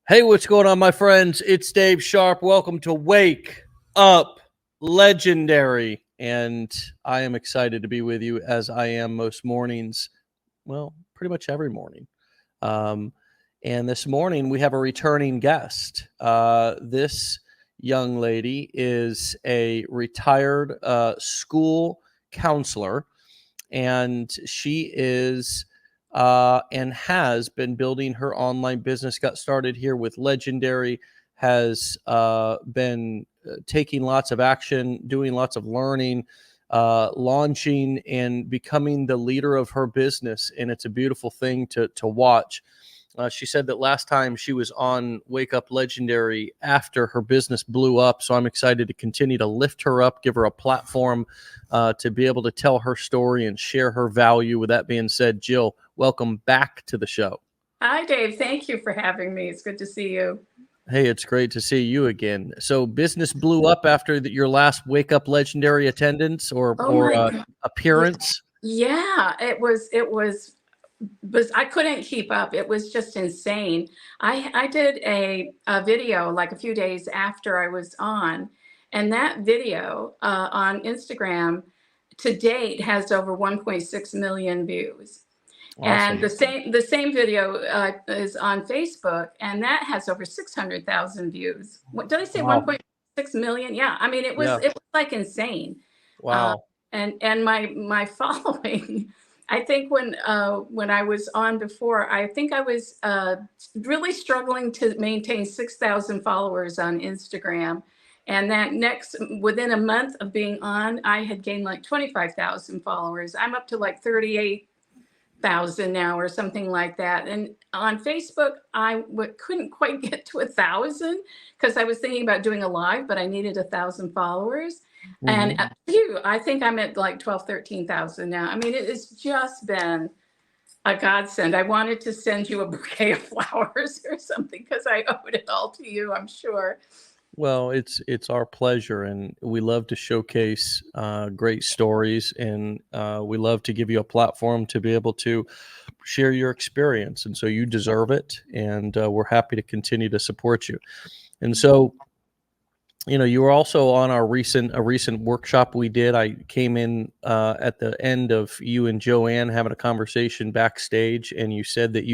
Hey, what's going on, my friends? It's Dave Sharpe. Welcome to Wake Up Legendary. And I am excited to be with you as I am most mornings. Well, pretty much every morning. Um, and this morning we have a returning guest. This young lady is a retired school counselor, and she is and has been building her online business. Got started here with Legendary, has been taking lots of action, doing lots of learning, launching and becoming the leader of her business, and it's a beautiful thing to watch. She said that last time she was on Wake Up Legendary after her business blew up. So I'm excited to continue to lift her up, give her a platform to be able to tell her story and share her value. With that being said, Jill, welcome back to the show. Hi, Dave. Thank you for having me. It's good to see you. Hey, it's great to see you again. So business blew up after your last Wake Up Legendary attendance or Oh my God. appearance. Yeah, it was I couldn't keep up. It was just insane. I did a video like a few days after I was on, and that video on Instagram to date has over 1.6 million views. Awesome. And the same video is on Facebook, and that has over 600,000 views. What did I say? Wow. 1.6 million? Yeah, I mean Yeah. it was like insane. Uh, Wow. and my following, I think when I was on before, I think I was really struggling to maintain 6,000 followers on Instagram. And that next, within a month of being on, I had gained like 25,000 followers. I'm up to like 38,000 now or something like that. And on Facebook, couldn't quite get to 1,000 because I was thinking about doing a live, but I needed 1,000 followers. And Mhm. I think I'm at like 12, 13,000 now. I mean, it has just been a godsend. I wanted to send you a bouquet of flowers or something because I owed it all to you, I'm sure. Well, it's our pleasure, and we love to showcase great stories, and we love to give you a platform to be able to share your experience, and so you deserve it, and we're happy to continue to support you. And so, you were also on our recent workshop we did. I came in at the end of you and Joanne having a conversation backstage, and you said that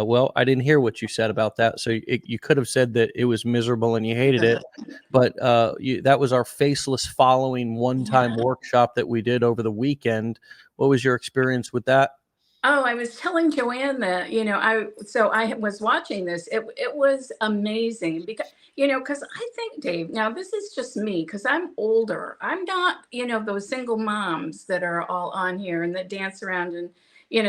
well, I didn't hear what you said about that. So you could have said that it was miserable and you hated it, but that was our faceless following one-time workshop that we did over the weekend. What was your experience with that? Oh, I was telling Joanne that, I was watching this. It was amazing because I think, Dave, now this is just me because I'm older. I'm not, those single moms that are all on here and that dance around and,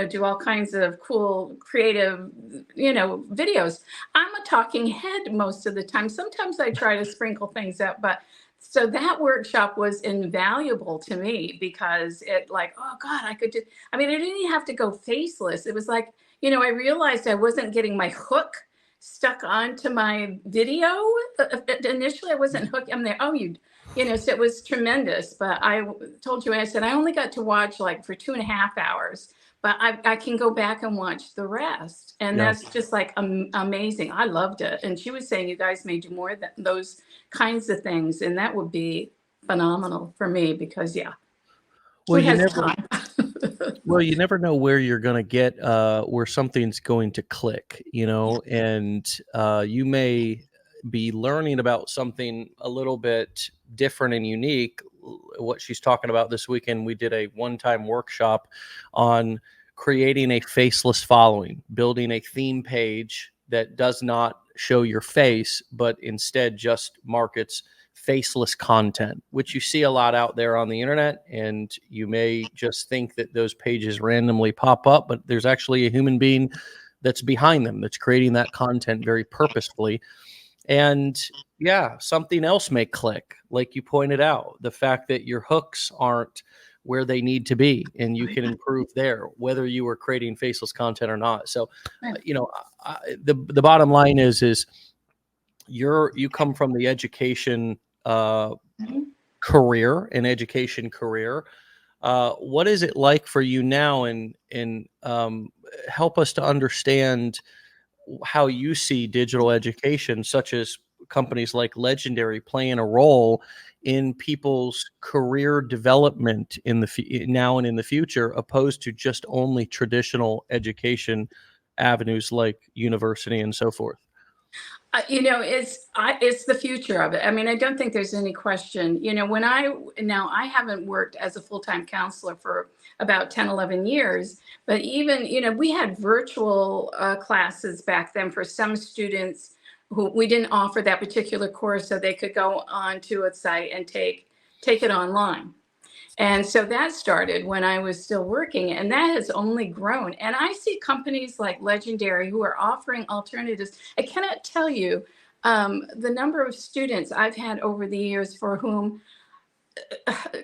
do all kinds of cool, creative, videos. I'm a talking head most of the time. Sometimes I try to sprinkle things up, but so that workshop was invaluable to me because oh God, I mean, I didn't even have to go faceless. It was like, I realized I wasn't getting my hook stuck onto my video. Initially, I wasn't hooked. I'm there. Oh, so it was tremendous. But I told you, I said, I only got to watch like for 2.5 hours, but I can go back and watch the rest. And Yeah. that's just like amazing. I loved it. And she was saying you guys may do more of those kinds of things. And that would be phenomenal for me because, yeah, Well, who you has never time? Well, you never know where you're going to get where something's going to click, and you may be learning about something a little bit different and unique. What she's talking about this weekend, we did a one-time workshop on creating a faceless following, building a theme page that does not show your face, but instead just markets faceless content, which you see a lot out there on the internet. And you may just think that those pages randomly pop up, but there's actually a human being that's behind them that's creating that content very purposefully. And yeah, something else may click, like you pointed out, the fact that your hooks aren't where they need to be, and you can improve there, whether you are creating faceless content or not. So, the bottom line is you come from the education uh, career and education career. What is it like for you now? And help us to understand how you see digital education, such as companies like Legendary, playing a role in people's career development in the now and in the future, opposed to just only traditional education avenues like university and so forth. It's the future of it. I mean, I don't think there's any question. Now I haven't worked as a full-time counselor for about 10, 11 years, but even, we had virtual classes back then for some students who we didn't offer that particular course, so they could go on to a site and take it online. And so that started when I was still working, and that has only grown. And I see companies like Legendary who are offering alternatives. I cannot tell you the number of students I've had over the years for whom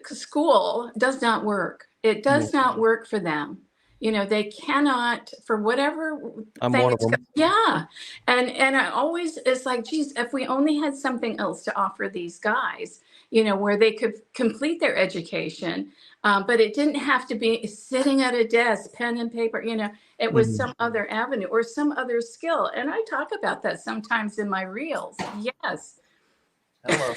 school does not work. It Mm, does not work for them. They cannot, for whatever I'm thing one of it's them. yeah. And I always, it's like, geez, if we only had something else to offer these guys, where they could complete their education, but it didn't have to be sitting at a desk, pen and paper, it was Mhm. some other avenue or some other skill. And I talk about that sometimes in my reels. Yes. Hello.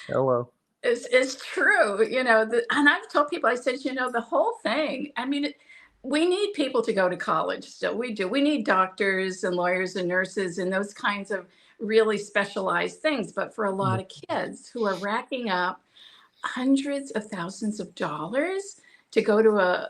Hello. It's true, and I've told people, I said, the whole thing, I mean, we need people to go to college still. We do. We need doctors and lawyers and nurses and those kinds of really specialized things. But for a lot Mm, of kids who are racking up hundreds of thousands of dollars to go to a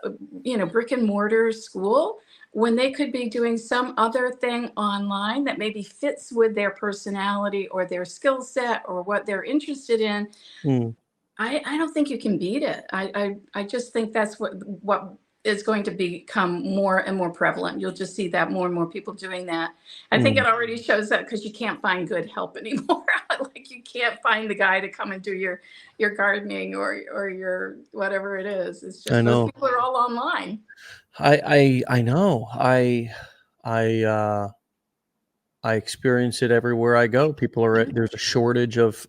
brick and mortar school when they could be doing some other thing online that maybe fits with their personality or their skill set or what they're interested in. mm, I don't think you can beat it. I just think that's what is going to become more and more prevalent. You'll just see that more and more people doing that. I think mm. it already shows up because you can't find good help anymore. Like, you can't find the guy to come and do your gardening or your whatever it is. It's I just those know. people are all online. I know. I I experience it everywhere I go. People are Mhm, there's a shortage of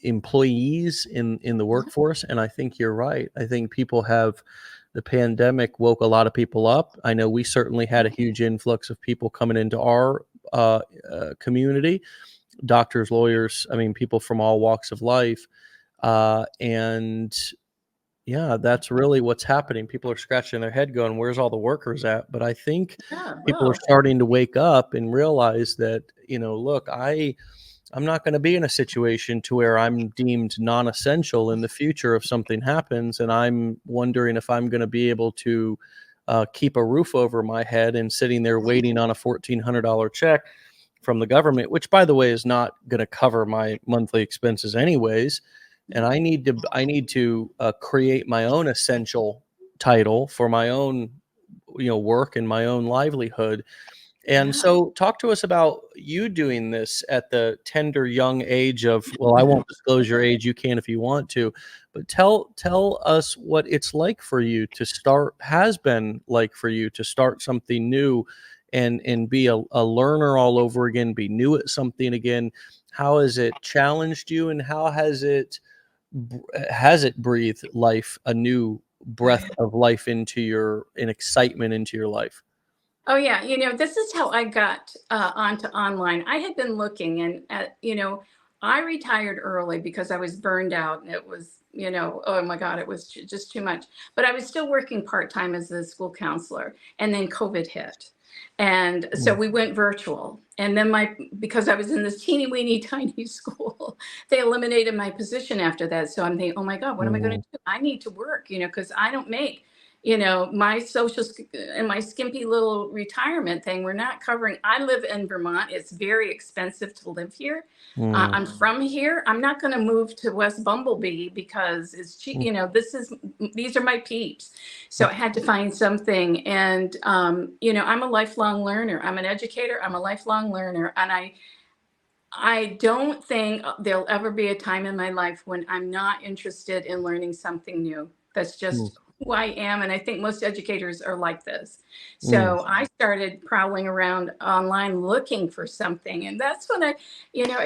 employees in the mhm, workforce, and I think you're right. I think people have the pandemic woke a lot of people up. I know we certainly had a huge influx of people coming into our community, doctors, lawyers. I mean, people from all walks of life, and yeah, that's really what's happening. People are scratching their head going, "Where's all the workers at?" But I think yeah, people are well, starting to wake up and realize that, look, I'm not gonna be in a situation to where I'm deemed non-essential in the future if something happens, and I'm wondering if I'm gonna be able to, keep a roof over my head and sitting there waiting on a $1,400 check from the government, which, by the way, is not gonna cover my monthly expenses anyways. And I need to create my own essential title for my own, work and my own livelihood. And yeah. so talk to us about you doing this at the tender young age of, well, I won't disclose your age, you can if you want to, but tell us what it's like for you to start has been like for you to start something new and be a learner all over again, be new at something again. How has it challenged you, and how has it breathed life, a new breath of life into your and excitement into your life? Oh yeah, this is how I got onto online. I had been looking, and I retired early because I was burned out, and it was, oh my God, it was just too much. But I was still working part time as a school counselor, and then COVID hit, and so Mm, we went virtual. And then because I was in this teeny weeny tiny school, they eliminated my position after that. So I'm thinking, oh my God, what am I going to mm, do? I need to work, because I don't make my and my skimpy little retirement thing, we're not covering. I live in Vermont. It's very expensive to live here. mm, I'm from here. I'm not going to move to West Bumblebee because it's cheap. mm, These are my peeps. So I had to find something. And, I'm a lifelong learner. I'm an educator. I'm a lifelong learner. And I don't think there'll ever be a time in my life when I'm not interested in learning something new. That's mm. just who I am, and I think most educators are like this. Mm, So I started prowling around online looking for something, and that's when I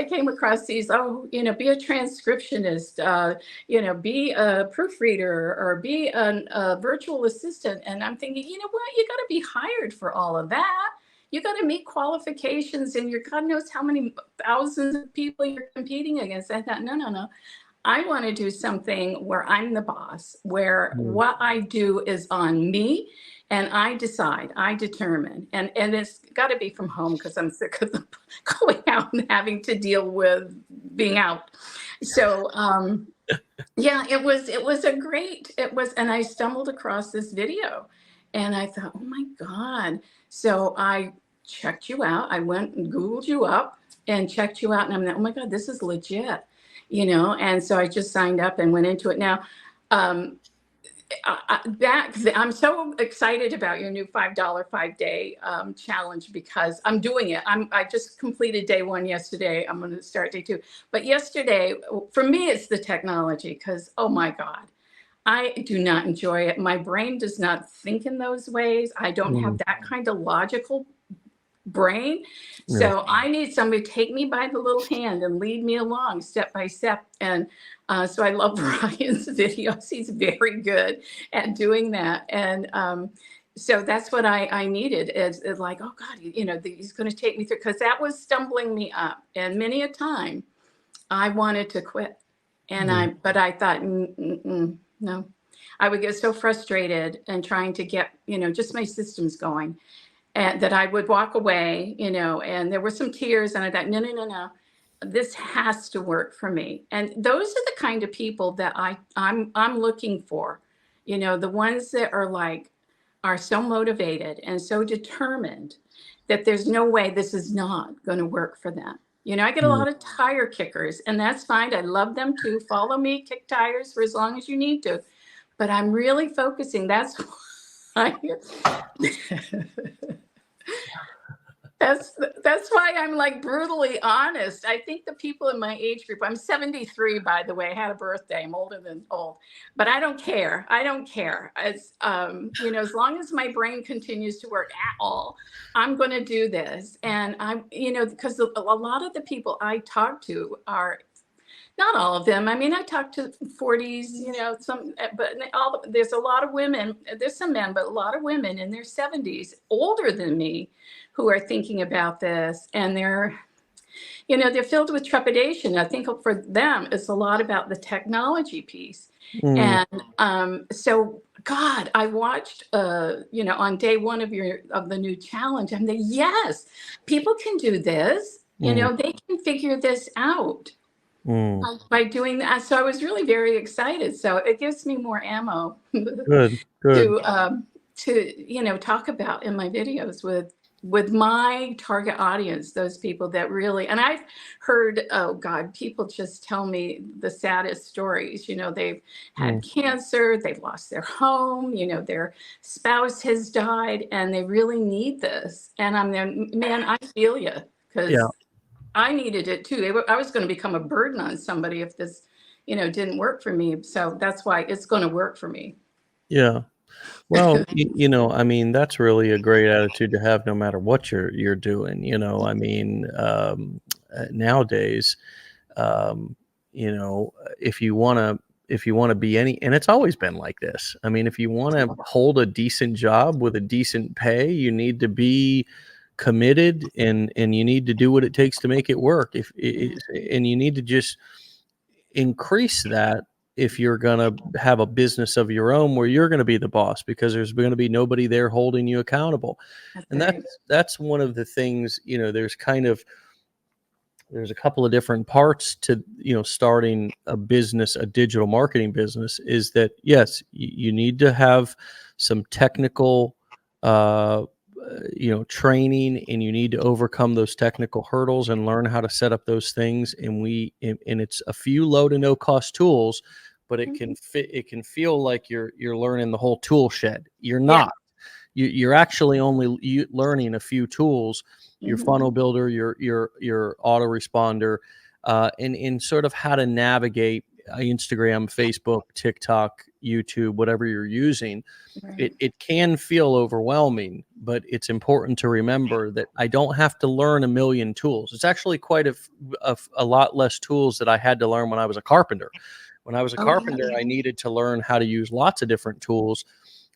came across these. Oh, be a transcriptionist, be a proofreader, or be a virtual assistant. And I'm thinking, you know what? You got to be hired for all of that. You got to meet qualifications, and you're God knows how many thousands of people you're competing against. I thought, no, no, no. I want to do something where I'm the boss, where mm, what I do is on me, and I decide, I determine. And it's got to be from home because I'm sick of going out and having to deal with being out. So yeah, it was a great it was and I stumbled across this video, and I thought, "Oh my god." So I checked you out. I went and googled you up and checked you out, and I'm like, "Oh my god, this is legit." And so I just signed up and went into it. Now, um I'm so excited about your new $5 5 day challenge, because I'm doing it. I just completed day one yesterday. I'm going to start day two. But yesterday, for me, it's the technology, because oh my god, I do not enjoy it. My brain does not think in those ways. I don't have mm, that kind of logical brain. yeah. So I need somebody to take me by the little hand and lead me along step by step. And so I love Ryan's videos. He's very good at doing that. And so that's what I needed, is like, oh God, he's going to take me through, because that was stumbling me up. And many a time I wanted to quit. Mm, But I thought, no, I would get so frustrated and trying to get, just my systems going, and that I would walk away, and there were some tears, and I thought, no, no, no, no, this has to work for me. And those are the kind of people that I'm looking for, the ones that are so motivated and so determined that there's no way this is not going to work for them. I get a mm. lot of tire kickers, and that's fine. I love them too. Follow me, kick tires for as long as you need to. But I'm really focusing. That's why that's why I'm like brutally honest. I think the people in my age group, I'm 73, by the way, I had a birthday. I'm older than old, but I don't care. I don't care. As long as my brain continues to work at all, I'm going to do this. And because a lot of the people I talk to are, not all of them. I mean, I talk to 40s, but there's a lot of women. There's some men, but a lot of women in their 70s, older than me, who are thinking about this, and they're filled with trepidation. I think for them, it's a lot about the technology piece. Mm, And so, God, I watched, on day one of the new challenge. I'm like, yes, people can do this. mm, They can figure this out mm. by doing that. So I was really very excited. So it gives me more ammo Good, good. to talk about in my videos with my target audience, those people that really. And I've heard, oh God, people just tell me the saddest stories. They've Mm, had cancer, they've lost their home, their spouse has died, and they really need this. And I'm there, man, I feel you, yeah, because I needed it too. I was going to become a burden on somebody if this, didn't work for me. So that's why it's going to work for me. yeah. Well, I mean, that's really a great attitude to have no matter what you're doing, I mean, nowadays, um, if you wanna be any, and it's always been like this. I mean, if you wanna hold a decent job with a decent pay, you need to be committed, and you need to do what it takes to make it work. If Yeah, and you need to just increase that if you're gonna have a business of your own where you're gonna be the boss, because there's gonna be nobody there holding you accountable. that's And right. that's one of the things, there's a couple of different parts to, starting a business, a digital marketing business, is that yes, you need to have some technical uh training, and you need to overcome those technical hurdles and learn how to set up those things. And it's a few low to no cost tools, but Mhm. it can feel like you're learning the whole tool shed. You're Yeah. not. You're actually only learning a few tools: your Mhm. funnel builder, your autoresponder, and sort of how to navigate Instagram, Facebook, TikTok, YouTube, whatever you're using, Right. it can feel overwhelming, but it's important to remember that I don't have to learn a million tools. It's actually quite a lot less tools that I had to learn when I was a carpenter. When I was a Oh, yeah. carpenter, I needed to learn how to use lots of different tools.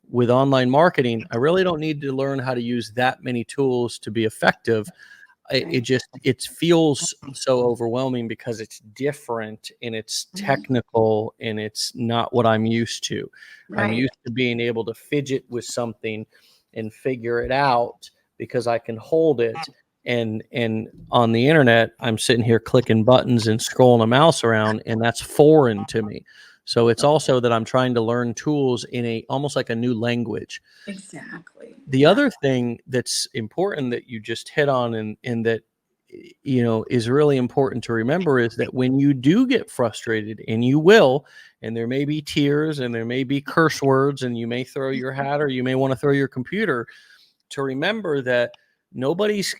With online marketing, I really don't need to learn how to use that many tools to be effective. It Right. just it feels so overwhelming because it's different and it's Mhm. technical and it's not what I'm used to. I'm Right. used to being able to fidget with something and figure it out because I can hold it. And on the internet, I'm sitting here clicking buttons and scrolling a mouse around, and that's foreign to me. So it's also that I'm trying to learn tools in a almost like a new language. Exactly. The Yeah. other thing that's important that you just hit on, and that is really important to remember, is that when you do get frustrated, and you will, and there may be tears and there may be curse words and you may throw your hat or you may want to throw your computer, to remember that nobody's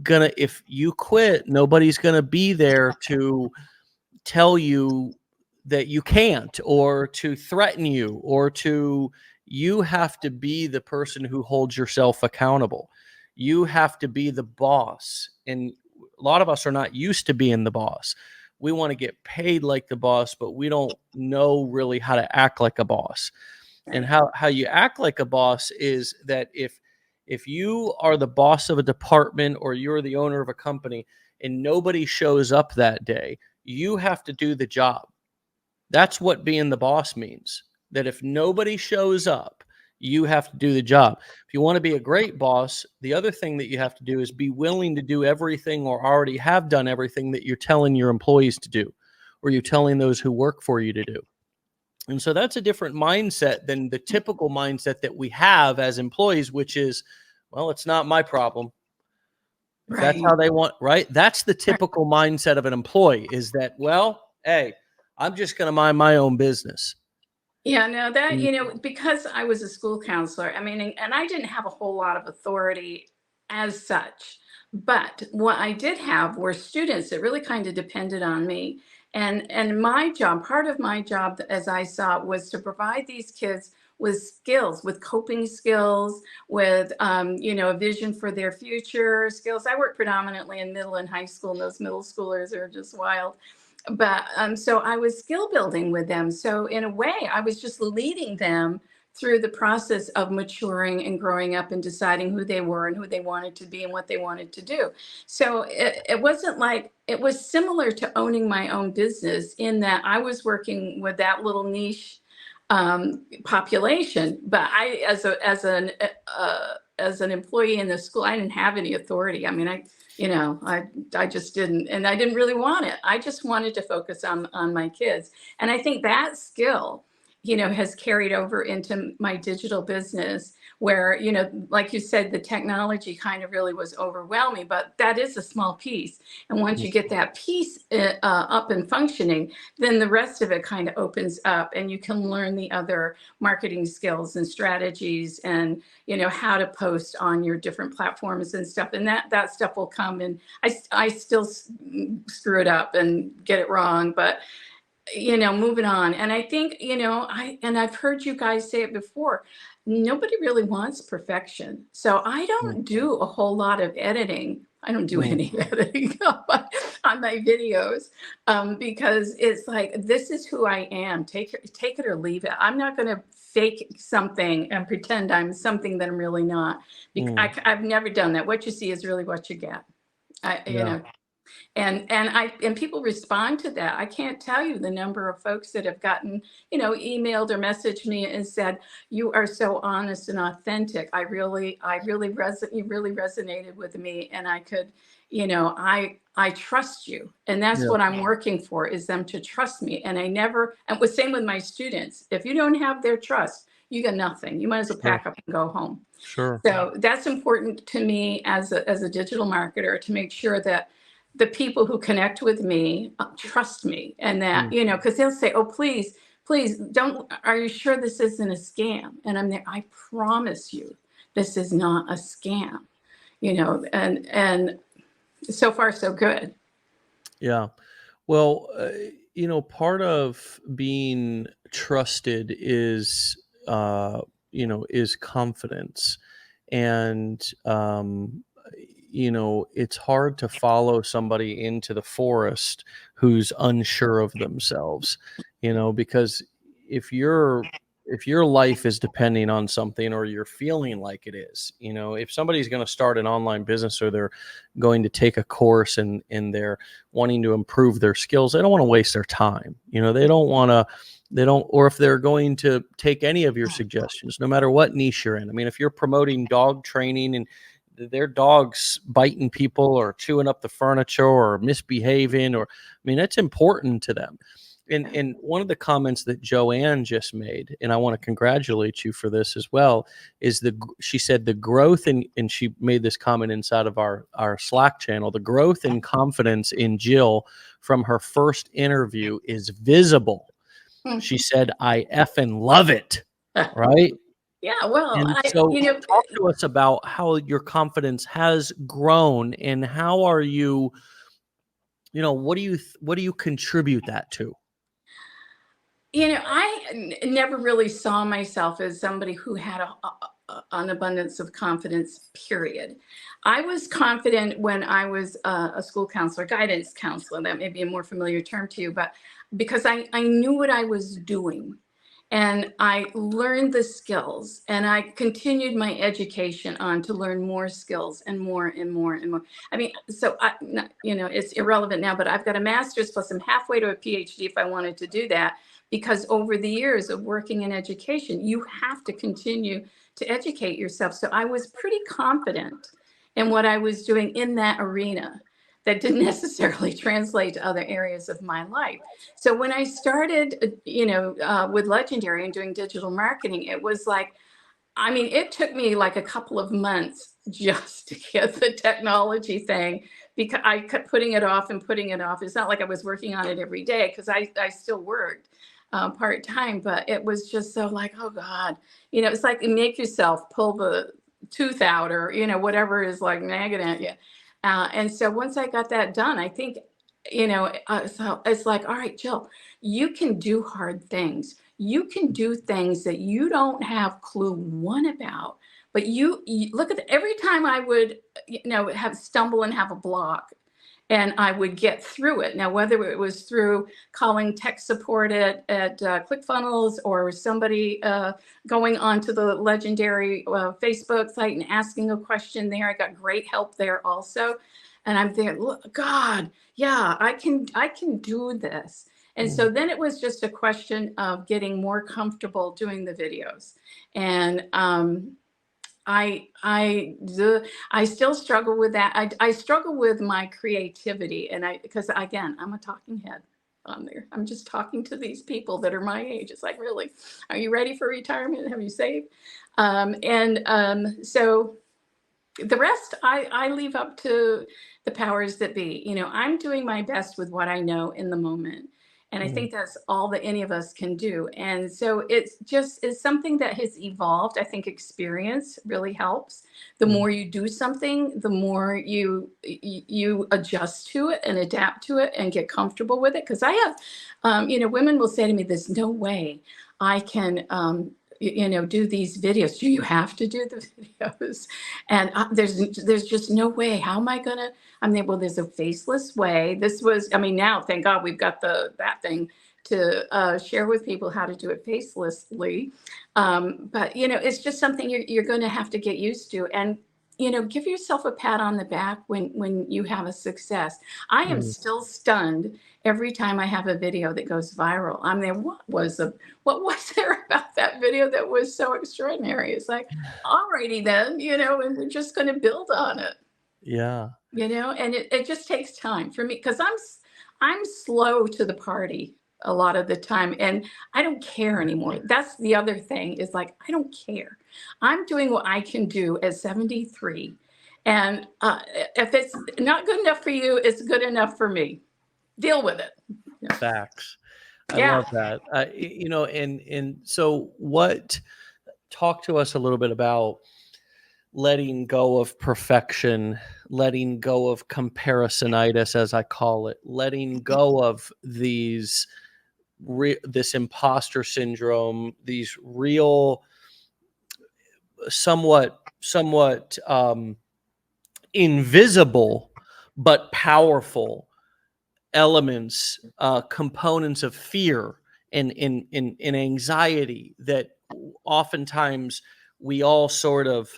gonna, if you quit, nobody's gonna be there to tell you that you can't, or to threaten you, or to, you have to be the person who holds yourself accountable. You have to be the boss. And a lot of us are not used to being the boss. We want to get paid like the boss, but we don't know really how to act like a boss. And Right. how you act like a boss is that if you are the boss of a department or you're the owner of a company and nobody shows up that day, you have to do the job. That's what being the boss means. That if nobody shows up, you have to do the job. If you want to be a great boss, the other thing that you have to do is be willing to do everything, or already have done everything, that you're telling your employees to do, or you're telling those who work for you to do. And so that's a different mindset than the typical mindset that we have as employees, which is, well, it's not my problem. If that's Right. how they want, right? That's the typical mindset of an employee, is that, well, hey, I'm just going to mind my own business. Yeah, no, that, Mm, because I was a school counselor, I mean, and I didn't have a whole lot of authority as such. But what I did have were students that really kind of depended on me. And my job, part of my job, as I saw it, was to provide these kids with skills, with coping skills, with a vision for their future skills. I work predominantly in middle and high school, and those middle schoolers are just wild. But so I was skill building with them. So in a way, I was just leading them through the process of maturing and growing up and deciding who they were and who they wanted to be and what they wanted to do. So it wasn't like, it was similar to owning my own business, in that I was working with that little niche population. But I, as an employee in the school, I didn't have any authority. I mean, I just didn't, and I didn't really want it. I just wanted to focus on my kids. And I think that skill, has carried over into my digital business, where, like you said, the technology kind of really was overwhelming, but that is a small piece. And once mm, you get that piece up and functioning, then the rest of it kind of opens up, and you can learn the other marketing skills and strategies, and how to post on your different platforms and stuff. And that stuff will come. And I still screw it up and get it wrong, but moving on. And I think, I've heard you guys say it before, nobody really wants perfection. So I mm, don't do a whole lot of editing. I don't do mm. any editing on my videos, because it's like, this is who I am. Take it or leave it. I'm not going to fake something and pretend I'm something that I'm really not. Mm. I've never done that. What you see is really what you get. I, you Yeah. know, and people respond to that. I can't tell you the number of folks that have gotten, emailed or messaged me and said, "You are so honest and authentic. You really resonated with me, and I could, I trust you." And that's Yeah. what I'm working for, is them to trust me. And I never, and the same with my students. If you don't have their trust, you got nothing. You might as well Sure. pack up and go home. Sure. So that's important to me as a digital marketer, to make sure that the people who connect with me trust me, and that, Mm. because they'll say, "Oh, please, please don't, are you sure this isn't a scam?" And I'm there, "I promise you, this is not a scam." And so far so good. Yeah. Well, part of being trusted is, is confidence. And, it's hard to follow somebody into the forest who's unsure of themselves, because if your life is depending on something, or you're feeling like it is, if somebody's going to start an online business, or they're going to take a course, and they're wanting to improve their skills, they don't want to waste their time. They don't, or if they're going to take any of your suggestions, no matter what niche you're in. I mean, if you're promoting dog training and their dog's biting people or chewing up the furniture or misbehaving, or, I mean, that's important to them. And one of the comments that Joanne just made, and I want to congratulate you for this as well, is she said the growth and she made this comment inside of our Slack channel, the growth and confidence in Jill from her first interview is visible. She said, I effing love it. Right. Yeah, well, And so talk to us about how your confidence has grown, and how are you, what do you contribute that to? Never really saw myself as somebody who had an abundance of confidence, period. I was confident when I was a school counselor, guidance counselor. That may be a more familiar term to you, but because I knew what I was doing, and I learned the skills, and I continued my education on to learn more skills and more and more and more. I mean, so it's irrelevant now, but I've got a master's plus I'm halfway to a PhD if I wanted to do that, because over the years of working in education, you have to continue to educate yourself. So I was pretty confident in what I was doing in that arena. That didn't necessarily translate to other areas of my life. So when I started, with Legendary and doing digital marketing, it was like, I mean, it took me like a couple of months just to get the technology thing, because I kept putting it off and putting it off. It's not like I was working on it every day, because I still worked part-time, but it was just so like, oh God, it's like make yourself pull the tooth out, or, whatever is like nagging at you. And so once I got that done, I think, so it's like, all right, Jill, you can do hard things. You can do things that you don't have clue one about. But you look at every time I would, have stumble and have a block, and I would get through it. Now, whether it was through calling tech support at ClickFunnels, or somebody going onto the Legendary Facebook site and asking a question there, I got great help there also. And I'm there, look, God, yeah, I can do this. And so then it was just a question of getting more comfortable doing the videos. And I still struggle with that. I struggle with my creativity, and because again, I'm a talking head on there. I'm just talking to these people that are my age. It's like, really, are you ready for retirement? Have you saved? So the rest I leave up to the powers that be. I'm doing my best with what I know in the moment. And I think that's all that any of us can do. And so it's something that has evolved. I think experience really helps. The more you do something, the more you adjust to it and adapt to it and get comfortable with it. Because I have, women will say to me, "There's no way I can." Do these videos. Do you have to do the videos? And there's just no way. How am I gonna? I'm there. Well, there's a faceless way. This was. I mean, now thank God we've got that thing to share with people how to do it facelessly. But it's just something you're going to have to get used to, and give yourself a pat on the back when you have a success. I am still stunned every time I have a video that goes viral. I'm there. What was there about that video that was so extraordinary? It's like, alrighty then, and we're just going to build on it. Yeah. And it just takes time for me, because I'm slow to the party a lot of the time, and I don't care anymore. That's the other thing, is like, I don't care. I'm doing what I can do at 73, and if it's not good enough for you, it's good enough for me. Deal with it. Facts. I Yeah. love that. And so talk to us a little bit about letting go of perfection, letting go of comparisonitis, as I call it, letting go of this imposter syndrome, these real, somewhat invisible but powerful elements, components of fear and anxiety that oftentimes we all sort of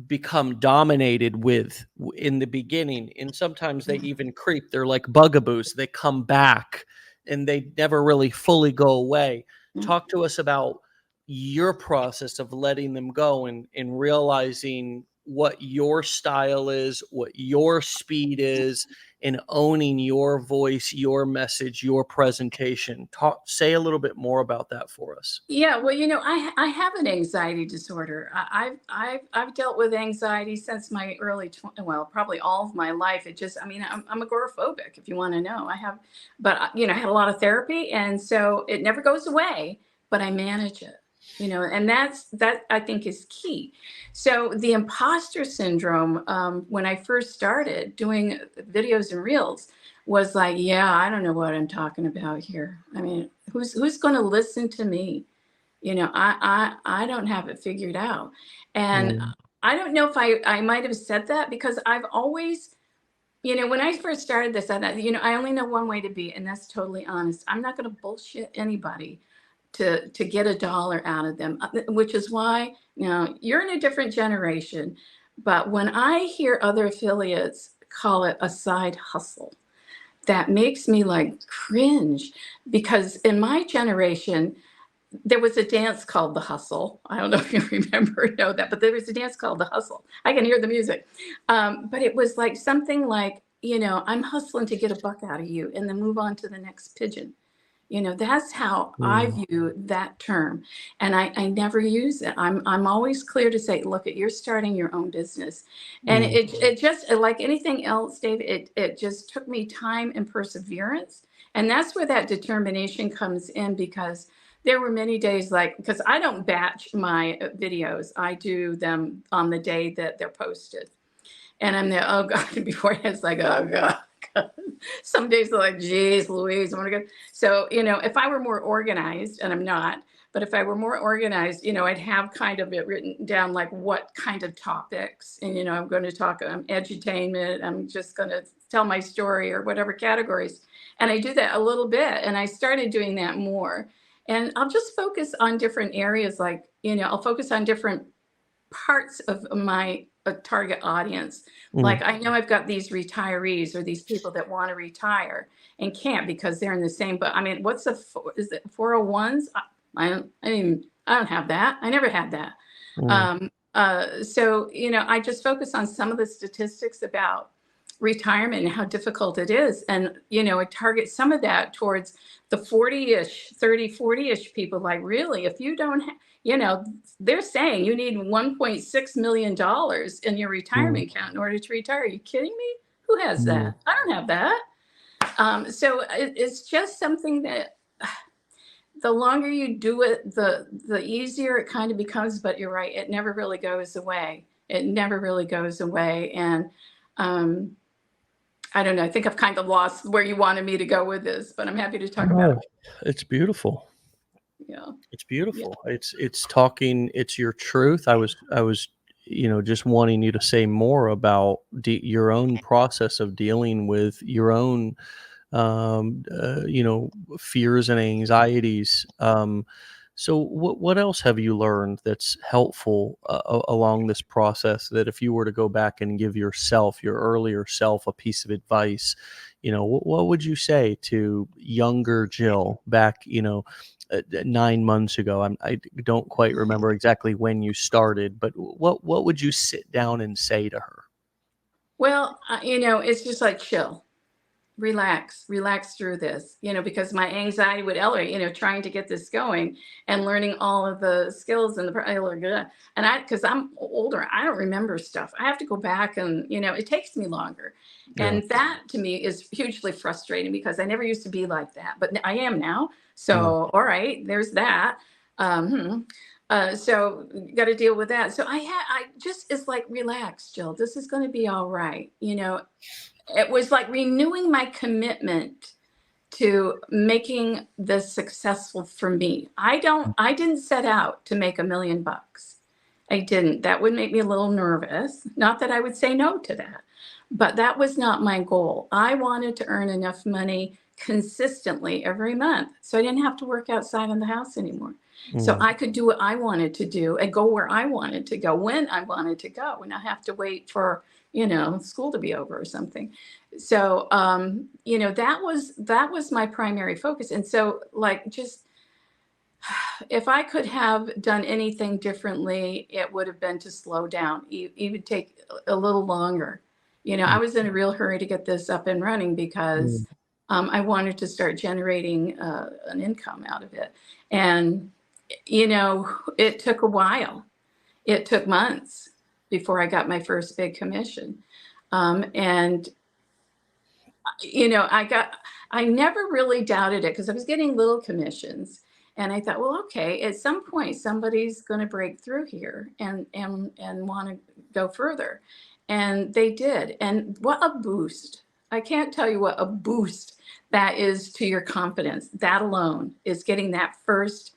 become dominated with in the beginning, and sometimes they even creep. They're like bugaboos. They come back and they never really fully go away. Talk to us about your process of letting them go and realizing what your style is, what your speed is, and owning your voice, your message, your presentation. Say a little bit more about that for us. Yeah, well, I have an anxiety disorder. I've dealt with anxiety since my well, probably all of my life. It just, I mean, I'm agoraphobic, if you want to know. I have, but I had a lot of therapy, and so it never goes away, but I manage it. And that I think is key. So the imposter syndrome, when I first started doing videos and reels, was like, yeah, I don't know what I'm talking about here. I mean, who's going to listen to me? I don't have it figured out. And Mm, I don't know if I might have said that because I've always, when I first started this, I thought, I only know one way to be, and that's totally honest. I'm not going to bullshit anybody to get a dollar out of them, which is why, you're in a different generation. But when I hear other affiliates call it a side hustle, that makes me like cringe, because in my generation, there was a dance called the hustle. I don't know if you remember or know that, but there was a dance called the hustle. I can hear the music. But it was like something like, I'm hustling to get a buck out of you and then move on to the next pigeon. That's how I mm, view that term. And I never use it. I'm always clear to say, look, you're starting your own business. And mm, it just, like anything else, Dave, it just took me time and perseverance. And that's where that determination comes in, because there were many days, like, because I don't batch my videos. I do them on the day that they're posted. And I'm there, oh God, and before it's like, oh God. Some days they're like, geez, Louise, I want to go. So, if I were more organized, and I'm not, but if I were more organized, I'd have kind of it written down, like what kind of topics. And, I'm going to talk edutainment. I'm just going to tell my story, or whatever categories. And I do that a little bit. And I started doing that more. And I'll just focus on different areas, like, I'll focus on different parts of my target audience. mm, Like, I know I've got these retirees, or these people that want to retire and can't because they're in the same. But I mean, is it 401s? I don't have that. I never had that. mm, So I just focus on some of the statistics about retirement and how difficult it is, and I target some of that towards the 40-ish, 30, 40-ish people. Like, really, if you don't they're saying you need $1.6 million in your mm, retirement account in order to retire. Are you kidding me? Who has mm. that? I don't have that. So it's just something that the longer you do it, the easier it kind of becomes. But you're right, it never really goes away. It never really goes away. And um, I don't know. I think I've kind of lost where you wanted me to go with this, but I'm happy to talk about Oh, it. it's beautiful. Yeah. It's Yeah. beautiful. It's talking. It's your truth. I was, just wanting you to say more about your own process of dealing with your own, fears and anxieties. So what else have you learned that's helpful along this process, that if you were to go back and give yourself, your earlier self, a piece of advice, what would you say to younger Jill back, 9 months ago? I don't quite remember exactly when you started, but what would you sit down and say to her? Well, it's just like, chill, relax through this, because my anxiety would elevate, trying to get this going and learning all of the skills and and because I'm older, I don't remember stuff. I have to go back, and, it takes me longer. Yeah. And that to me is hugely frustrating, because I never used to be like that, but I am now. Mm, So, all right, there's that. Um, hmm. So got to deal with that. So I just, it's like, relax, Jill. This is going to be all right. It was like renewing my commitment to making this successful for me. I didn't set out to make $1 million. I didn't. That would make me a little nervous. Not that I would say no to that, but that was not my goal. I wanted to earn enough money consistently every month so I didn't have to work outside in the house anymore. So Mm, I could do what I wanted to do and go where I wanted to go when I wanted to go and not have to wait for, school to be over or something. So, that was my primary focus. And so, like, just if I could have done anything differently, it would have been to slow down, even take a little longer. I mm, was in a real hurry to get this up and running mm, because I wanted to start generating an income out of it. And, it took a while. It took months before I got my first big commission. And I never really doubted it because I was getting little commissions. And I thought, well, okay, at some point somebody's going to break through here and want to go further. And they did. And what a boost. I can't tell you what a boost that is to your confidence. That alone is getting that first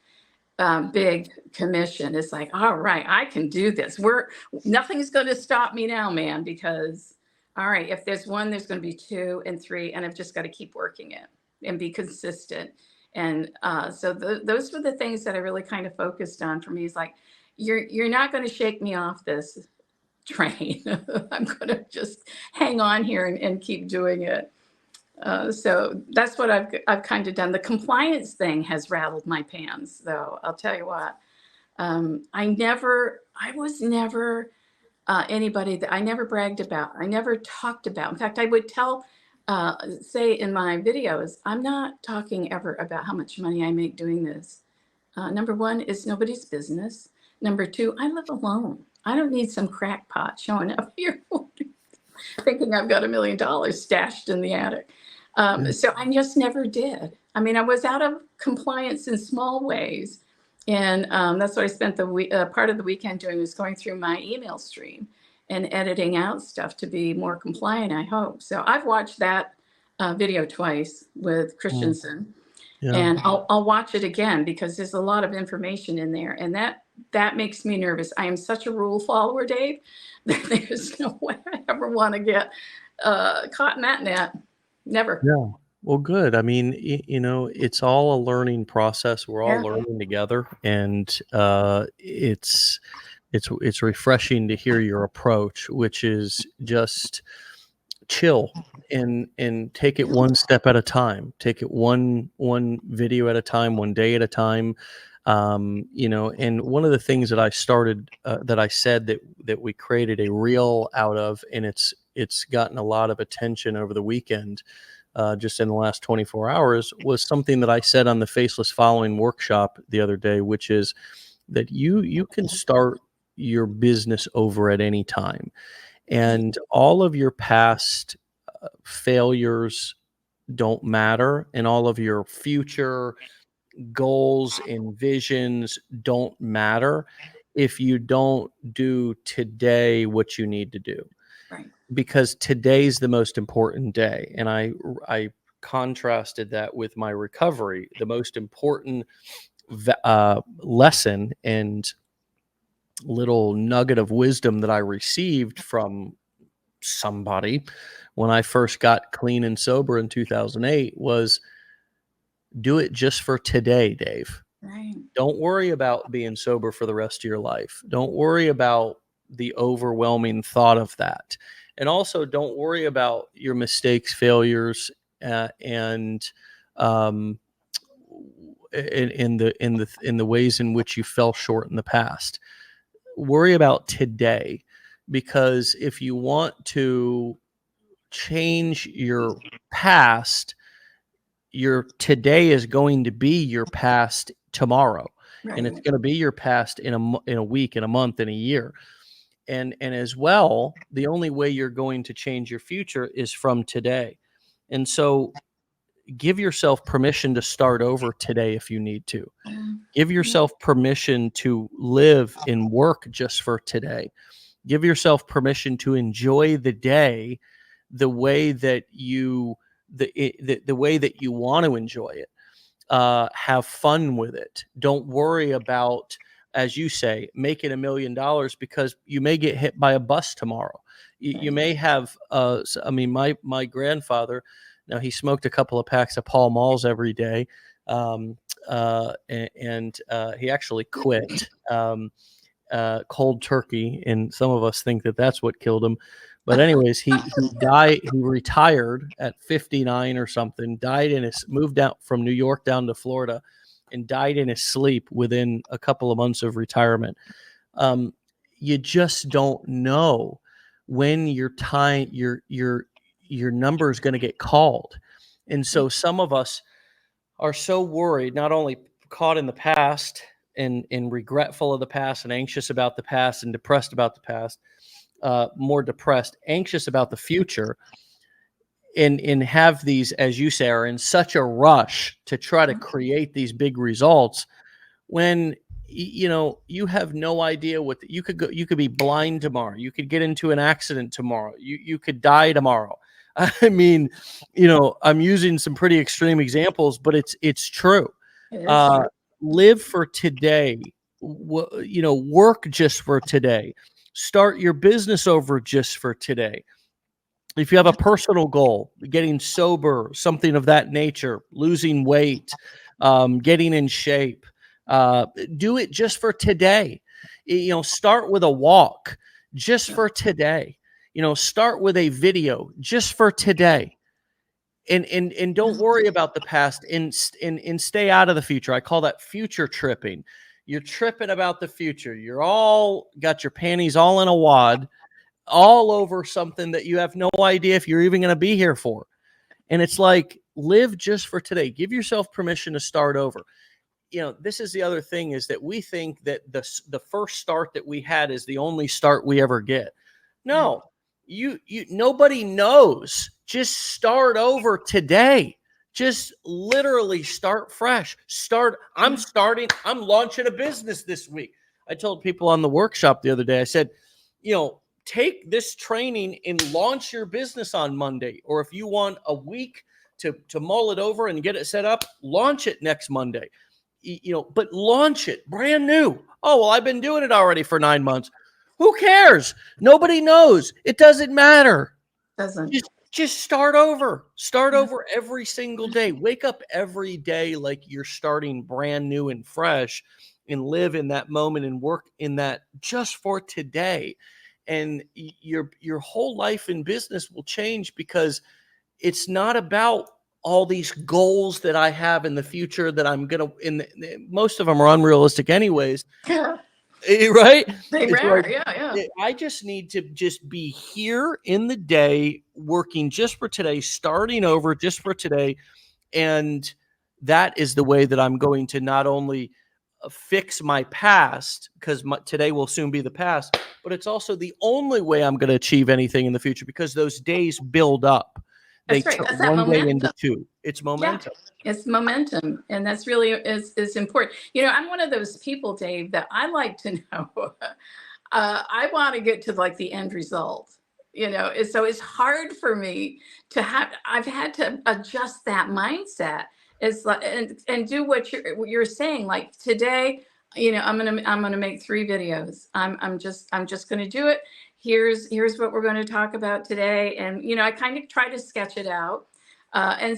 big commission. It's like, all right, I can do this. Nothing's going to stop me now, man, because all right, if there's one, there's going to be two and three, and I've just got to keep working it and be consistent. And so those were the things that I really kind of focused on. For me, is like, you're not going to shake me off this train. I'm going to just hang on here and keep doing it. So that's what I've kind of done. The compliance thing has rattled my pans, though. I'll tell you what. I was never anybody that I never bragged about. I never talked about. In fact, I would say in my videos, I'm not talking ever about how much money I make doing this. Number one, it's nobody's business. Number two, I live alone. I don't need some crackpot showing up here thinking I've got $1 million stashed in the attic. mm, So I just never did. I mean, I was out of compliance in small ways. And that's what I spent the part of the weekend doing, was going through my email stream and editing out stuff to be more compliant, I hope. So I've watched that video twice with mm. Christensen, Yeah. and I'll watch it again because there's a lot of information in there, and that makes me nervous. I am such a rule follower, Dave, that there's no way I ever want to get caught in that net. Never. Yeah. Well, good. I mean, it's all a learning process. We're all Yeah. learning together, and it's refreshing to hear your approach, which is just chill and take it one step at a time. Take it one video at a time, one day at a time. And one of the things that I started, that I said that we created a reel out of, and it's gotten a lot of attention over the weekend, just in the last 24 hours, was something that I said on the Faceless Following workshop the other day, which is that you can start your business over at any time, and all of your past failures don't matter, and all of your future goals and visions don't matter if you don't do today what you need to do, Right. because today's the most important day. And I contrasted that with my recovery. The most important lesson and little nugget of wisdom that I received from somebody when I first got clean and sober in 2008 was, do it just for today, Dave. Right. Don't worry about being sober for the rest of your life. Don't worry about the overwhelming thought of that. And also, don't worry about your mistakes, failures, and um, in the ways in which you fell short in the past. Worry about today, because if you want to change your past, your today is going to be your past tomorrow, and it's Right. going to be your past in a week, in a month, in a year. And as well, the only way you're going to change your future is from today. And so, give yourself permission to start over today if you need to. Mm, Give yourself permission to live and work just for today. Give yourself permission to enjoy the day the way that you the way that you want to enjoy it. Have fun with it. Don't worry about, as you say, making $1 million, because you may get hit by a bus tomorrow. You right. may have. I mean, my grandfather. Now, he smoked a couple of packs of Pall Malls every day, and he actually quit cold turkey, and some of us think that that's what killed him. But anyways, he died. He retired at 59 or something. Moved out from New York down to Florida, and died in his sleep within a couple of months of retirement. Um, you just don't know when your number is going to get called, and so some of us are so worried, not only caught in the past and regretful of the past and anxious about the past and depressed about the past, more depressed, anxious about the future, and have these, as you say, are in such a rush to try to create these big results when you have no idea what you could be blind tomorrow, you could get into an accident tomorrow, you could die tomorrow. I mean, I'm using some pretty extreme examples, but it's true. It is uh true. Live for today. Work just for today. Start your business over just for today. If you have a personal goal, getting sober, something of that nature, losing weight, getting in shape, do it just for today. Start with a walk just for today. Start with a video just for today. And don't worry about the past, and stay out of the future. I call that future tripping. You're tripping about the future. You're all got your panties all in a wad, all over something that you have no idea if you're even going to be here for. And it's like, live just for today. Give yourself permission to start over. This is the other thing, is that we think that the first start that we had is the only start we ever get. Right. No, nobody knows. Just start over today. Just literally start fresh. I'm launching a business this week. I told people on the workshop the other day, I said, take this training and launch your business on Monday. Or if you want a week to mull it over and get it set up, launch it next Monday. But launch it brand new. Oh, well, I've been doing it already for 9 months. Who cares? Nobody knows. It doesn't matter. Doesn't. Just start over. Start over every single day. Wake up every day like you're starting brand new and fresh, and live in that moment and work in that just for today. And your whole life in business will change, because it's not about all these goals that I have in the future that I'm gonna. Most of them are unrealistic, anyways. Right? They It's like, rare. Yeah, yeah. I just need to just be here in the day, working just for today, starting over just for today, and that is the way that I'm going to not only fix my past, because today will soon be the past, but it's also the only way I'm going to achieve anything in the future, because those days build up. They That's right. turn That's that one day into momentum. two. It's Yeah. momentum. It's momentum. And that's really is important. I'm one of those people, Dave, that I like to know. I want to get to like the end result. So it's hard for me I've had to adjust that mindset. It's like, and do what you're saying. Like today, I'm gonna make 3 videos. I'm just gonna do it. Here's what we're going to talk about today. And I kind of try to sketch it out. And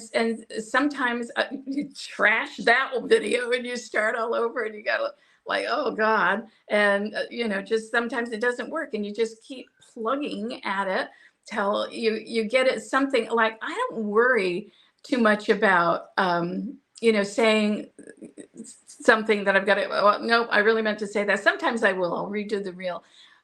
sometimes you trash that video and you start all over, and you gotta, like, oh God. And just sometimes it doesn't work, and you just keep plugging at it till you get it. Something like, I don't worry too much about saying something that I've got to, well, nope, I really meant to say that. Sometimes I'll redo the reel.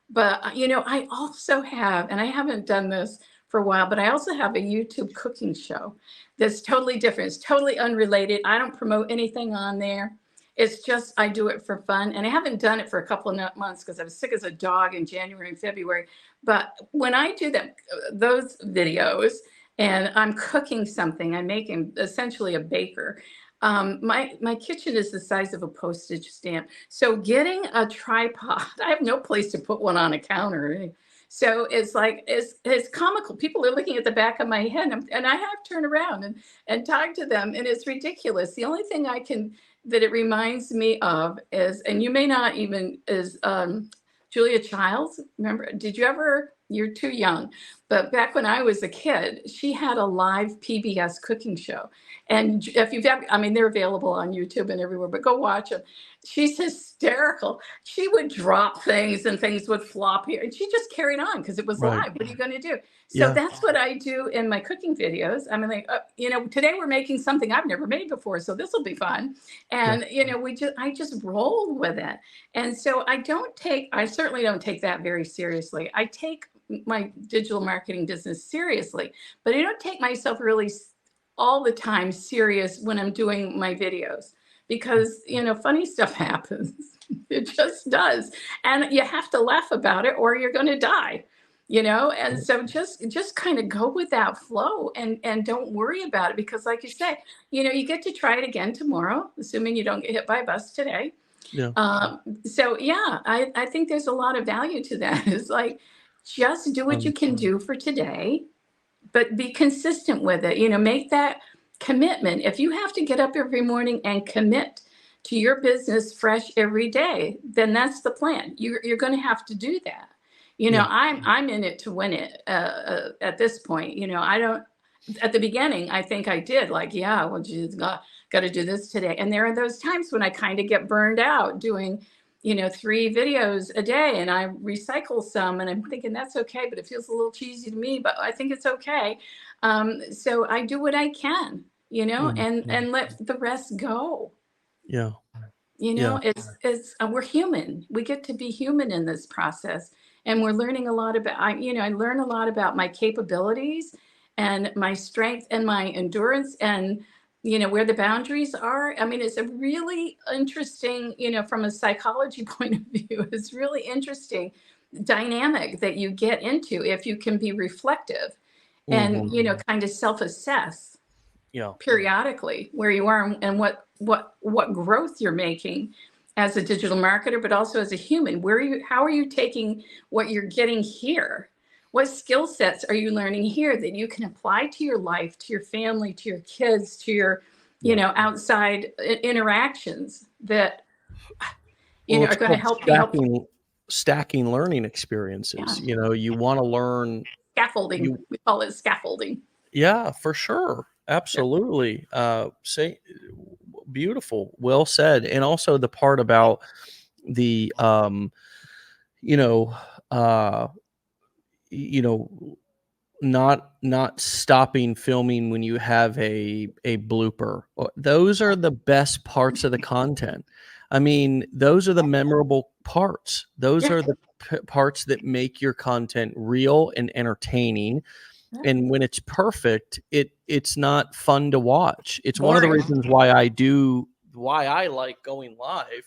But I also have, and I haven't done this for a while, but I also have a YouTube cooking show that's totally different. It's totally unrelated. I don't promote anything on there. It's just, I do it for fun. And I haven't done it for a couple of months because I was sick as a dog in January and February. But when I do those videos, and I'm cooking something. I'm making essentially a baker. My kitchen is the size of a postage stamp. So getting a tripod, I have no place to put one on a counter. So it's like it's comical. People are looking at the back of my head, and I have to turn around and talk to them, and it's ridiculous. The only thing I can that it reminds me of is, and you may not even is Julia Childs. Remember? Did you ever? You're too young, but back when I was a kid, she had a live PBS cooking show. And if you've ever, I mean, they're available on YouTube and everywhere, but go watch them. She's hysterical. She would drop things and things would flop here. And she just carried on because it was Right. live. What are you going to do? So Yeah. that's what I do in my cooking videos. I mean, like, today we're making something I've never made before. So this will be fun. Yeah. And, I just rolled with it. And so I certainly don't take that very seriously. I take my digital marketing business seriously, but I don't take myself really all the time serious when I'm doing my videos because, funny stuff happens. It just does. And you have to laugh about it or you're going to die. And so just kind of go with that flow and don't worry about it because like you say, you get to try it again tomorrow, assuming you don't get hit by a bus today. Yeah. So yeah, I think there's a lot of value to that. It's like, just do what you can do for today, but be consistent with it. Make that commitment. If you have to get up every morning and commit to your business fresh every day, then that's the plan. You're going to have to do that. Yeah. I'm in it to win it at this point. I don't, at the beginning, I think I did like, yeah, well, geez, got to do this today. And there are those times when I kind of get burned out doing 3 videos a day and I recycle some and I'm thinking that's okay, but it feels a little cheesy to me, but I think it's okay. So I do what I can, and let the rest go. Yeah. Yeah. It's we're human. We get to be human in this process. And we're learning a lot about, I learn a lot about my capabilities and my strength and my endurance and, where the boundaries are. I mean, it's a really interesting, from a psychology point of view, it's really interesting dynamic that you get into if you can be reflective and, Mhm. kind of self-assess Yeah. periodically where you are and what growth you're making as a digital marketer, but also as a human. How are you taking what you're getting here? What skill sets are you learning here that you can apply to your life, to your family, to your kids, to your outside interactions that Well, are it's going to called help you help. stacking learning Yeah. experiences. You want to learn Scaffolding, you we call it scaffolding. yeah, for sure. Yeah. Absolutely. Say beautiful. Well said. And also the part about the you know, uh you know not stopping filming when you have a blooper. Those are the best parts of the content. I mean, those are the memorable parts. Those Yeah. are the parts that make your content real and entertaining. Yeah. And when it's perfect, it's not fun to watch. It's one of the Boring. reasons why I like going live,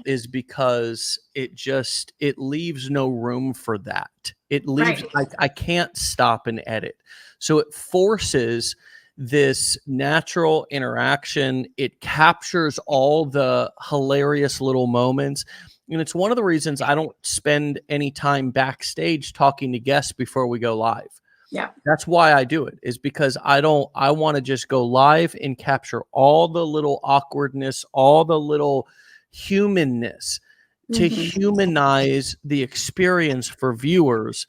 is because it leaves no room for that. It leaves Right. I can't stop and edit. So it forces this natural interaction. It captures all the hilarious little moments. And it's one of the reasons I don't spend any time backstage talking to guests before we go live. Yeah. That's why I do it, is because I want to just go live and capture all the little awkwardness, all the little humanness, to Hmm. humanize the experience for viewers,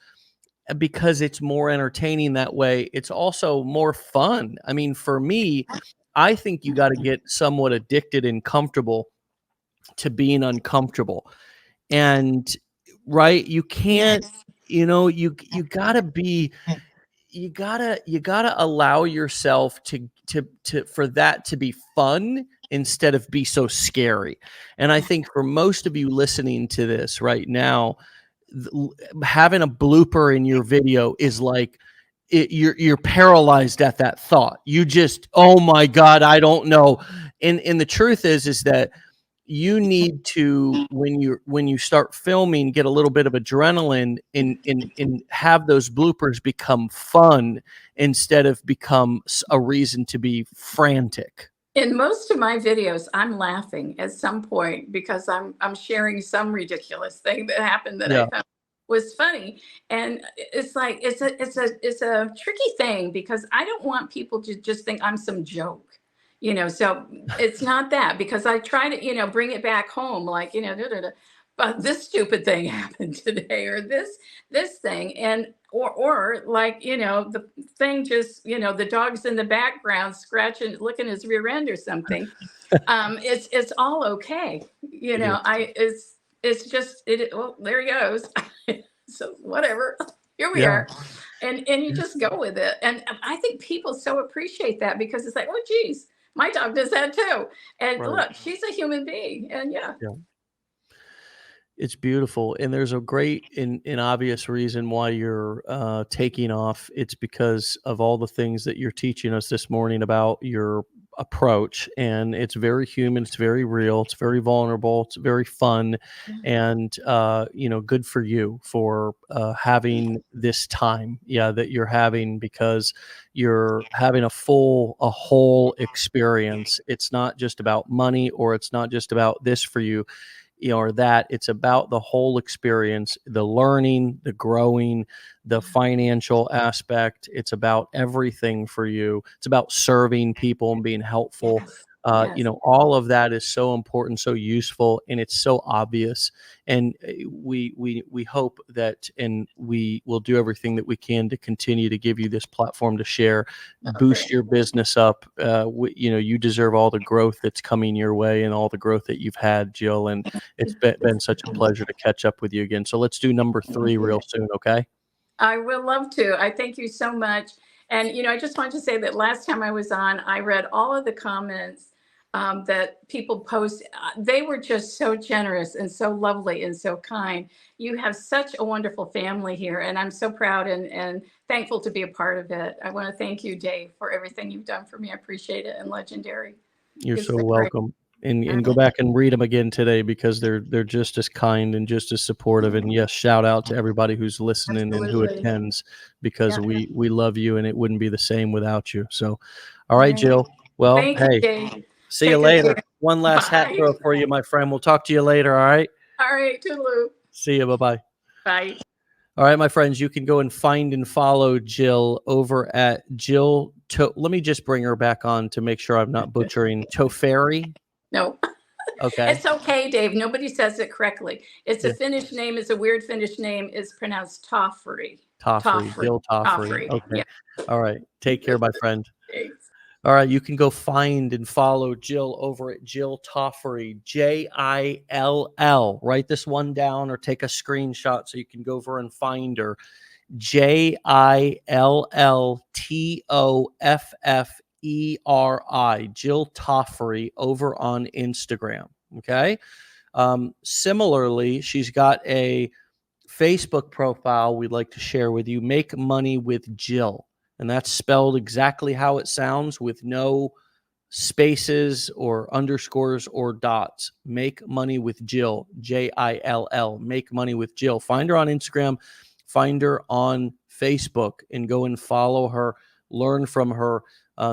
because it's more entertaining that way. It's also more fun. I mean, for me, I think you got to get somewhat addicted and comfortable to being uncomfortable. And right, you can't, Yes. you got to be you gotta allow yourself to for that to be fun instead of be so scary. And I think for most of you listening to this right now, having a blooper in your video is like you're paralyzed at that thought. You just, oh my god, I don't know. And the truth is that you need to, when you start filming, get a little bit of adrenaline and have those bloopers become fun instead of become a reason to be frantic. In most of my videos, I'm laughing at some point because I'm sharing some ridiculous thing that happened that I Yeah, thought was funny. And it's like it's a tricky thing because I don't want people to just think I'm some joke. So it's not that, because I try to, bring it back home, like, da, da, da, but this stupid thing happened today, or this thing, and or like, the thing just, the dog's in the background scratching, licking his rear end or something. It's all okay. it is. It's just it. Well, there he goes. So whatever. Here we Yeah, are, and you just go with it. And I think people so appreciate that because it's like, oh, geez, my dog does that too. And right. look, she's a human being, and yeah. Yeah. It's beautiful, and there's a great and obvious reason why you're taking off. It's because of all the things that you're teaching us this morning about your approach, and it's very human, it's very real, it's very vulnerable, it's very fun, and good for you for having this time, yeah, that you're having, because you're having a whole experience. It's not just about money, or it's not just about this for you, or that. It's about the whole experience, the learning, the growing, the financial aspect. It's about everything for you. It's about serving people and being helpful. Yes. Yes. All of that is so important, so useful, and it's so obvious. And we hope that, and we will do everything that we can to continue to give you this platform to share, boost Okay. your business up. You deserve all the growth that's coming your way and all the growth that you've had, Jill. And it's been such a pleasure to catch up with you again. So let's do number 3 real soon, okay? I would love to. I thank you so much. And, I just wanted to say that last time I was on, I read all of the comments that people post. They were just so generous and so lovely and so kind. You have such a wonderful family here, and I'm so proud and thankful to be a part of it. I want to thank you, Dave, for everything you've done for me. I appreciate it. And Legendary. You're You're so so great. welcome. And All go right. back and read them again today, because they're just as kind and just as supportive. And yes, shout out to everybody who's listening and who Absolutely. attends, because Yeah. we love you, and it wouldn't be the same without you. So, all All right, right. Jill. Well, Thank you, hey, Dave. see you Take good later. care. One last hat Bye. throw for you, my friend. We'll talk to you later. All right. All right. Toodaloo. See you. Bye bye. Bye. All right, my friends, you can go and find and follow Jill over at Jill. Let me just bring her back on to make sure I'm not butchering Tofferi. No. Okay. It's okay, Dave. Nobody says it correctly. It's a Yeah. Finnish name. It's a weird Finnish name. It's pronounced Tofferi. Tofferi. Tofferi. Jill Tofferi. Tofferi. Okay. Yeah. All right. Take care, my friend. Thanks. All right. You can go find and follow Jill over at Jill Tofferi, Jill. Write this one down or take a screenshot so you can go over and find her. Jilltofferi, Jill Tofferi, over on Instagram. Okay. Similarly, she's got a Facebook profile we'd like to share with you, Make Money with Jill. And that's spelled exactly how it sounds, with no spaces or underscores or dots. Make Money with Jill, Jill. Make Money with Jill. Find her on Instagram, find her on Facebook, and go and follow her, learn from her,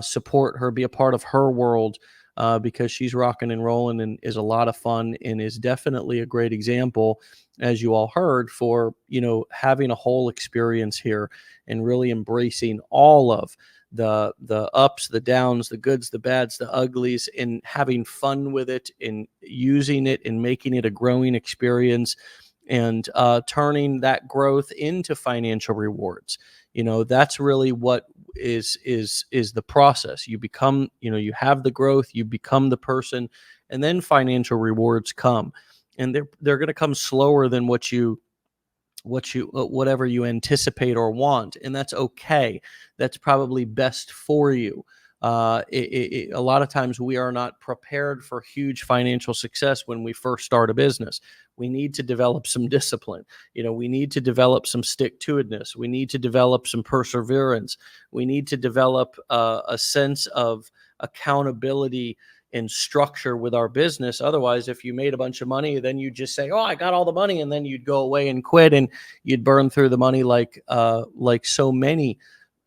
support her, be a part of her world, because she's rocking and rolling and is a lot of fun, and is definitely a great example, as you all heard, for having a whole experience here and really embracing all of the ups, the downs, the goods, the bads, the uglies, and having fun with it, and using it and making it a growing experience, and turning that growth into financial rewards. That's really what is the process. You become, you have the growth, you become the person, and then financial rewards come, and they're going to come slower than whatever you anticipate or want, and that's okay. That's probably best for you. A lot of times we are not prepared for huge financial success when we first start a business. We need to develop some discipline. We need to develop some stick-to-itness. We need to develop some perseverance. We need to develop a sense of accountability and structure with our business. Otherwise, if you made a bunch of money, then you'd just say, oh, I got all the money, and then you'd go away and quit, and you'd burn through the money like so many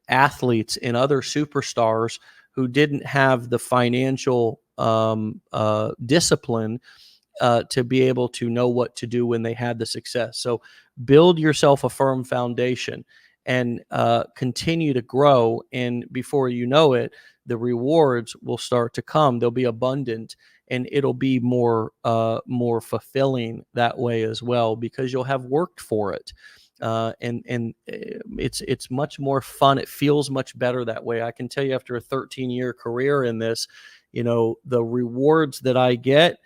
athletes and other superstars who didn't have the financial discipline to be able to know what to do when they had the success. So build yourself a firm foundation and continue to grow. And before you know it, the rewards will start to come. They'll be abundant, and it'll be more fulfilling that way as well, because you'll have worked for it. And it's much more fun. It feels much better that way. I can tell you, after a 13-year career in this, the rewards that I get,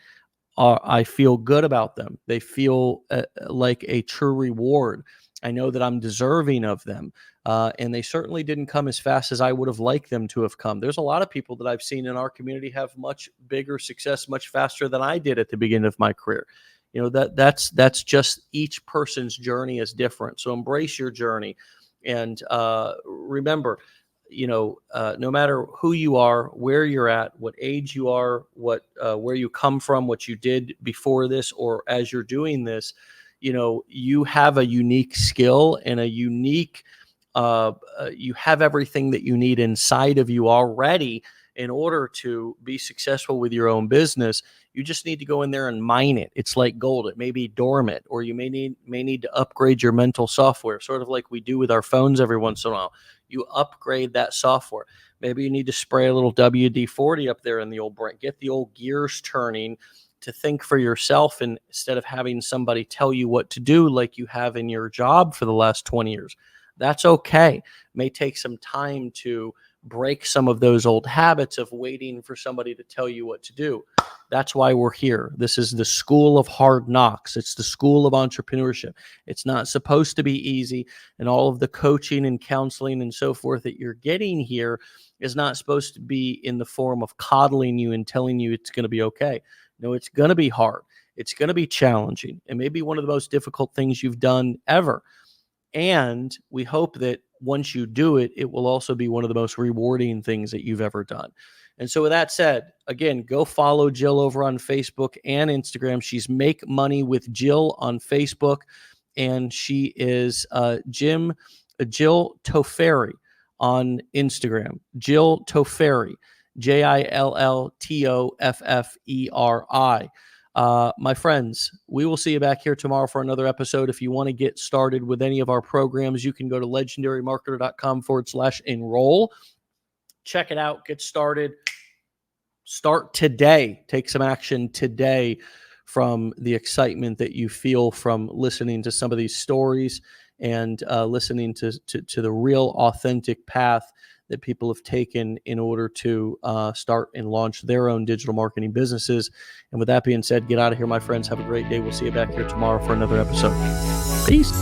I feel good about them. They feel like a true reward. I know that I'm deserving of them. And they certainly didn't come as fast as I would have liked them to have come. There's a lot of people that I've seen in our community have much bigger success much faster than I did at the beginning of my career. That's just, each person's journey is different. So embrace your journey. And remember, no matter who you are, where you're at, what age you are, where you come from, what you did before this, or as you're doing this, you have a unique skill and a unique, you have everything that you need inside of you already in order to be successful with your own business. You just need to go in there and mine it. It's like gold. It may be dormant, or you may need to upgrade your mental software, sort of like we do with our phones every once in a while. You upgrade that software. Maybe you need to spray a little WD-40 up there in the old brain. Get the old gears turning to think for yourself, and instead of having somebody tell you what to do like you have in your job for the last 20 years. That's okay. It may take some time to break some of those old habits of waiting for somebody to tell you what to do. That's why we're here. This is the school of hard knocks. It's the school of entrepreneurship. It's not supposed to be easy, and all of the coaching and counseling and so forth that you're getting here is not supposed to be in the form of coddling you and telling you it's going to be okay. No, it's going to be hard. It's going to be challenging. It may be one of the most difficult things you've done ever. And we hope that once you do it, it will also be one of the most rewarding things that you've ever done. And so with that said, again, go follow Jill over on Facebook and Instagram. She's Make Money with Jill on Facebook, and she is Jill Tofferi on Instagram. Jill Tofferi, JILLTOFFERI. My friends, we will see you back here tomorrow for another episode. If you want to get started with any of our programs, you can go to legendarymarketer.com/enroll. Check it out. Get started. Start today. Take some action today from the excitement that you feel from listening to some of these stories and listening to the real authentic path that people have taken in order to start and launch their own digital marketing businesses. And with that being said, get out of here, my friends. Have a great day. We'll see you back here tomorrow for another episode. Peace.